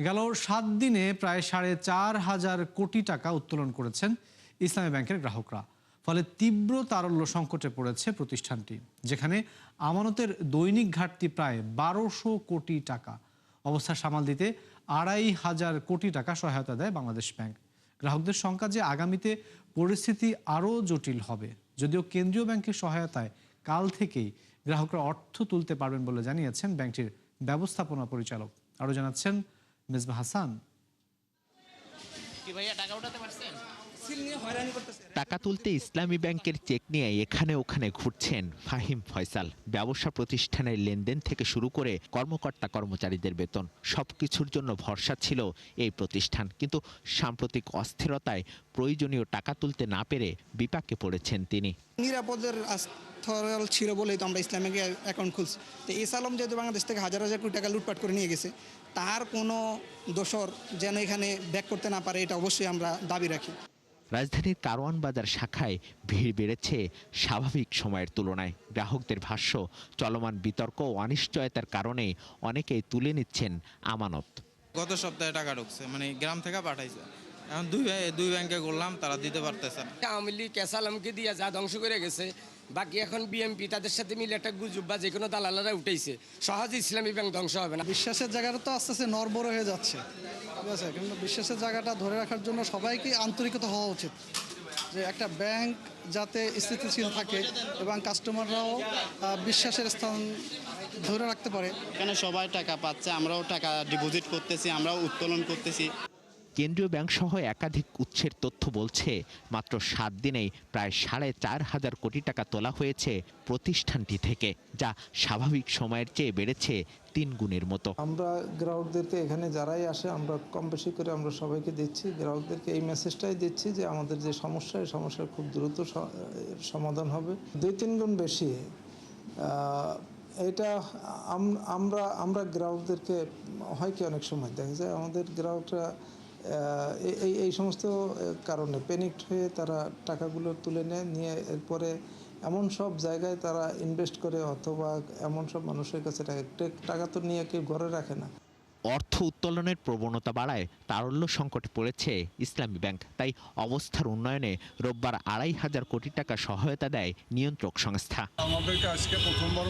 গেল 7 দিনে প্রায় 4,500 কোটি টাকা উত্তোলন করেছেন ইসলামী ব্যাংকের গ্রাহকরা। ফলে তীব্র তারল্য সংকটে পড়েছে প্রতিষ্ঠানটি, যেখানে আমানতের দৈনিক ঘাটতি প্রায় 1200 কোটি টাকা। অবস্থা সামাল দিতে 2,500 কোটি টাকা সহায়তা দেয় বাংলাদেশ ব্যাংক। গ্রাহকদের শঙ্কা যে আগামীতে পরিস্থিতি আরও জটিল হবে। যদিও কেন্দ্রীয় ব্যাংকের সহায়তায় কাল থেকেই গ্রাহকরা অর্থ তুলতে পারবেন বলে জানিয়েছেন ব্যাংকটির ব্যবস্থাপনা পরিচালক। আরও জানাচ্ছেন মেজবা হাসান। টাকা তুলতে ইসলামী ব্যাংকের চেক নিয়ে এখানে ওখানে ঘুরছেন ফাহিম ফয়সাল। ব্যবসা প্রতিষ্ঠানের লেনদেন থেকে শুরু করে কর্মকর্তা কর্মচারীদের বেতন সবকিছুর জন্য ভরসা ছিল এই প্রতিষ্ঠান। কিন্তু সাম্প্রতিক অস্থিরতায় প্রয়োজনীয় টাকা তুলতে না পেরে বিপাকে পড়েছেন তিনি। নিরাপদের স্থল ছিল বলেই তো আমরা ইসলামিক অ্যাকাউন্ট খুলছি। তো এস আলম যেহেতু বাংলাদেশ থেকে হাজার হাজার কোটি টাকা লুটপাট করে নিয়ে গেছে, তার কোনো দোষর যেন এখানে ব্যাক করতে না পারে, এটা অবশ্যই আমরা দাবি রাখি। রাজধানীর কারওয়ান বাজার শাখায় ভিড় বেড়েছে স্বাভাবিক সময়ের তুলনায়। গ্রাহকদের ভাষ্য, চলমান বিতর্ক ও অনিশ্চয়তার কারণে অনেকেই তুলে নিচ্ছেন আমানত। গত সপ্তাহে টাকা ঢুকছে, মানে গ্রাম থেকে পাঠাইছে। এখন দুই ব্যাংকে করলাম, তারা দিতে পারতেছে না। আওয়ামী লীগ এস আলমকে দিয়ে যা ধ্বংস করে গেছে, বাকি এখন বিএমপি তাদের সাথে মিলে একটা গুজব বা যে কোনো দালালেরা উঠেছে, সহজে ইসলামী ব্যাংক ধ্বংস হবে না। বিশ্বাসের জায়গাটা তো আস্তে আস্তে নড়বড় হয়ে যাচ্ছে, ঠিক আছে, কিন্তু বিশ্বাসের জায়গাটা ধরে রাখার জন্য সবাইকে আন্তরিকতা হওয়া উচিত, যে একটা ব্যাংক যাতে স্থিতিশীল থাকে এবং কাস্টমাররাও বিশ্বাসের স্থান ধরে রাখতে পারে। কেন সবাই টাকা পাচ্ছে, আমরাও টাকা ডিপোজিট করতেছি, আমরাও উত্তোলন করতেছি। কেন্দ্রীয় ব্যাংক সহ একাধিক উৎসের তথ্য বলছে, মাত্র 7 দিনেই প্রায় 4,500 কোটি টাকা তোলা হয়েছে প্রতিষ্ঠানটি থেকে, যা স্বাভাবিক সময়ের চেয়ে বেড়েছে 3 গুণের মতো। আমরা গ্রাহকদেরকে এখানে যারাই আসে আমরা কম বেশি করে আমরা সবাইকে দিচ্ছি, গ্রাহকদেরকে এই মেসেজটাই দিচ্ছি যে আমাদের যে সমস্যা, এই সমস্যার খুব দ্রুত সমাধান হবে। 2-3 গুণ বেশি। এটা আমরা গ্রাহকদেরকে হয় কি অনেক সময় দেখা যায় আমাদের গ্রাহকরা এই সমস্ত কারণে প্যানিকড হয়ে তারা টাকাগুলো তুলে নিয়ে এরপরে এমন সব জায়গায় তারা ইনভেস্ট করে, অথবা এমন সব মানুষের কাছে টাকা তো নিয়ে কেউ ঘরে রাখে না। অর্থ উত্তোলনের প্রবণতা বাড়ায় তারল্য সংকটে পড়েছে ইসলামী ব্যাংক। তাই অবস্থার উন্নয়নে রোববার 2,500 কোটি টাকা সহায়তা দেয় নিয়ন্ত্রক সংস্থা। আমাদেরকে আজকে প্রথমবার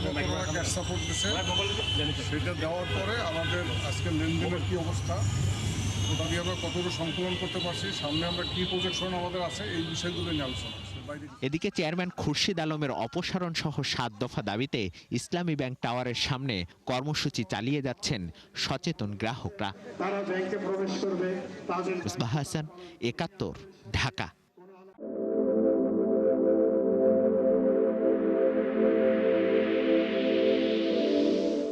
ক্যাশ সাপোর্ট দিচ্ছে, সেটা দেওয়ার পরে আমাদের আজকে লেনদেনের কি অবস্থা, ওটা দিয়ে আমরা কতটুকু সংকলন করতে পারছি, সামনে আমরা কি প্রজেকশন আমাদের আছে, এই বিষয়গুলো নিয়ে আলোচনা। এদিকে চেয়ারম্যান খুরশিদ আলমের অপসারণ সহ 7 দফা দাবিতে ইসলামী ব্যাংক টাওয়ারের সামনে কর্মসূচি চালিয়ে যাচ্ছেন সচেতন গ্রাহকরা। তারা ব্যাংকে প্রবেশ করবে, মেজবা হাসান, 71, ঢাকা।